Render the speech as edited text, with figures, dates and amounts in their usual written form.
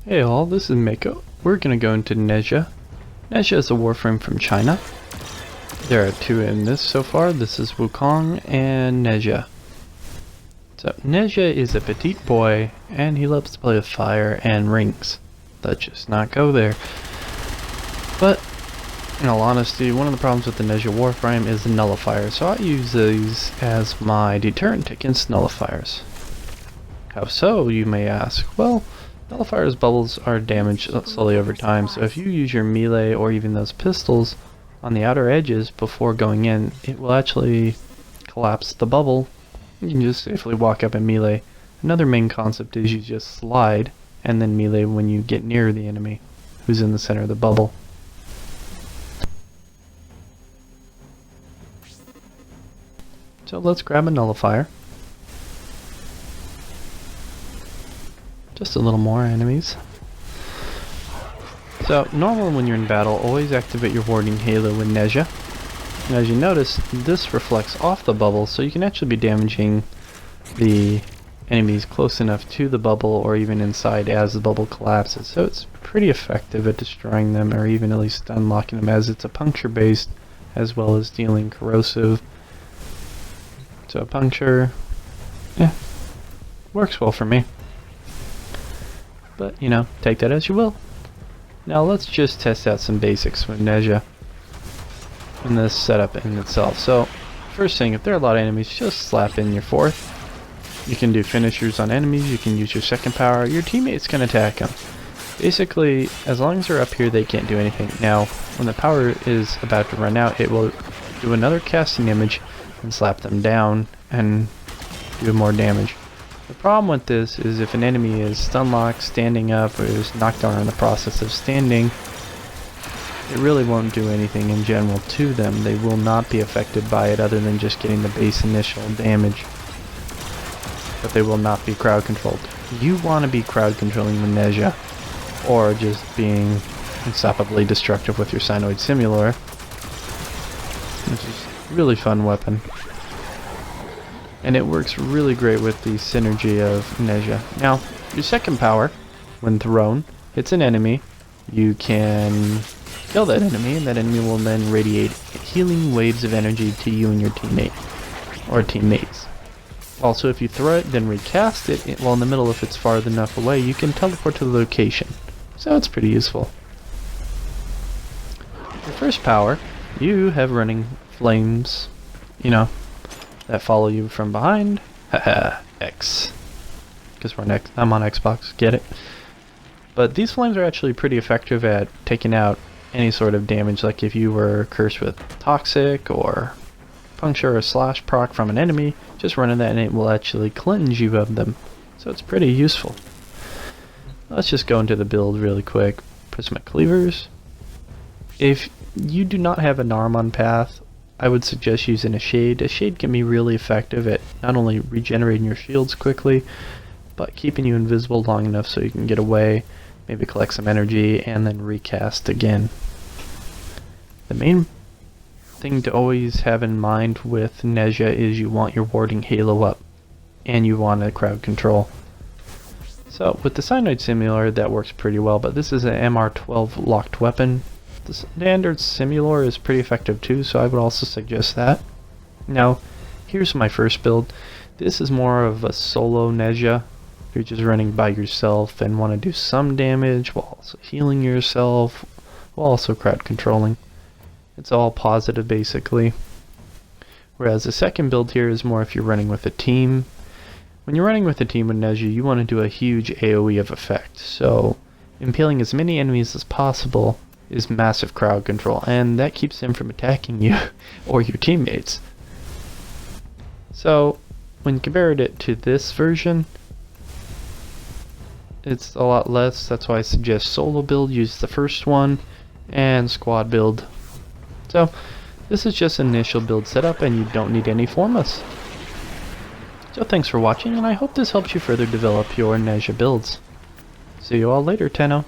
Hey all, this is Mako. We're gonna go into Nezah. Nezah is a warframe from China. There are two in this so far. This is Wukong and Nezah. So Nezah is a petite boy and he loves to play with fire and rings. Let's just not go there. But in all honesty, one of the problems with the Nezah warframe is the nullifier, so I use these as my deterrent against nullifiers. How so, you may ask? Well, nullifier's bubbles are damaged slowly over time, so if you use your melee or even those pistols on the outer edges before going in, it will actually collapse the bubble. You can just safely walk up and melee. Another main concept is you just slide and then melee when you get near the enemy who's in the center of the bubble. So let's grab a nullifier. Just a little more enemies. So normally when you're in battle, always activate your warding halo with Nezah. And as you notice, this reflects off the bubble, so you can actually be damaging the enemies close enough to the bubble or even inside as the bubble collapses. So it's pretty effective at destroying them, or even at least unlocking them, as it's a puncture based as well as dealing corrosive. So puncture, yeah, works well for me. But, you know, take that as you will. Now let's just test out some basics with Nezah in this setup in itself. So, first thing, if there are a lot of enemies, just slap in your fourth. You can do finishers on enemies, you can use your second power, your teammates can attack them. Basically, as long as they're up here, they can't do anything. Now, when the power is about to run out, it will do another casting image and slap them down and do more damage. The problem with this is if an enemy is stun locked, standing up, or is knocked down in the process of standing, it really won't do anything in general to them. They will not be affected by it other than just getting the base initial damage. But they will not be crowd controlled. You want to be crowd controlling with Nezah, or just being unstoppably destructive with your Cyanoid Simulator, which is a really fun weapon. And it works really great with the synergy of Nezah. Now, your second power, when thrown, hits an enemy, you can kill that enemy, and that enemy will then radiate healing waves of energy to you and your teammate, or teammates. Also, if you throw it, then recast it, while in the middle, if it's far enough away, you can teleport to the location. So it's pretty useful. Your first power, you have running flames, you know, that follow you from behind. Haha, X. Because I'm on Xbox, get it? But these flames are actually pretty effective at taking out any sort of damage, like if you were cursed with toxic or puncture or slash proc from an enemy, just running that and it will actually cleanse you of them. So it's pretty useful. Let's just go into the build really quick. Prismatic cleavers. If you do not have an arm on path, I would suggest using a shade. A shade can be really effective at not only regenerating your shields quickly, but keeping you invisible long enough so you can get away, maybe collect some energy, and then recast again. The main thing to always have in mind with Nezah is you want your warding halo up, and you want a crowd control. So with the Cyanoid Simulator, that works pretty well, but this is an MR12 locked weapon. The standard Simulator is pretty effective too, so I would also suggest that. Now, here's my first build. This is more of a solo Nezah. You're just running by yourself and want to do some damage while also healing yourself, while also crowd controlling. It's all positive basically. Whereas the second build here is more if you're running with a team. When you're running with a team with Nezah, you want to do a huge AoE of effect. So, impaling as many enemies as possible is massive crowd control, and that keeps them from attacking you or your teammates. So when compared it to this version, it's a lot less. That's why I suggest solo build, use the first one, and squad build. So this is just an initial build setup and you don't need any formas. So thanks for watching, and I hope this helps you further develop your Nezah builds. See you all later, Tenno.